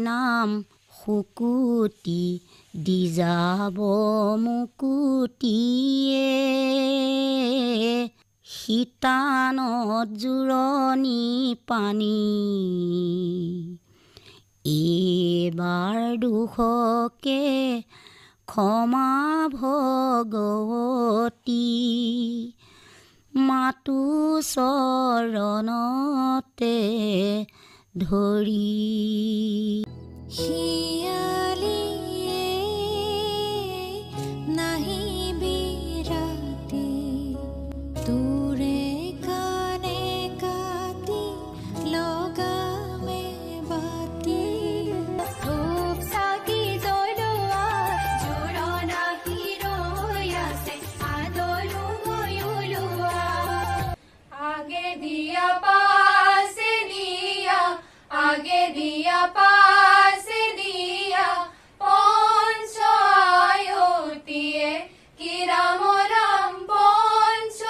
নাম শুকুতি দি যাব মুকুতিয়ে শীতানত জোৰণি পানী এইবাৰ দুখকে ক্ষমা ভগৱতী মাতু চৰণতে ধৰি শিয়ালিয়ে নাহিবি ৰাতি তোৰে কাণে কাটি লগামে বাতি ধূপ চাকি জ্বলোৱা জোৰণ আহি ৰৈ আছে আদলো ময়ুলোৱা আগে দিয়া পাছে দিয়া আগে দিয়া পাছে দিয়া পঞ্চায়তীয়ে কি রাম রাম পঞ্চায়তীয়ে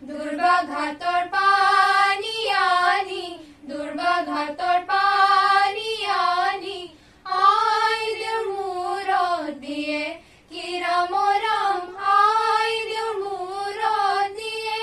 দুর্বাঘাতর পানি আনি দুর্বাঘাতর পানি আনি আই দেউর মূৰত দিয়ে কি ৰাম ৰাম আই দেউৰ মূৰত দিয়ে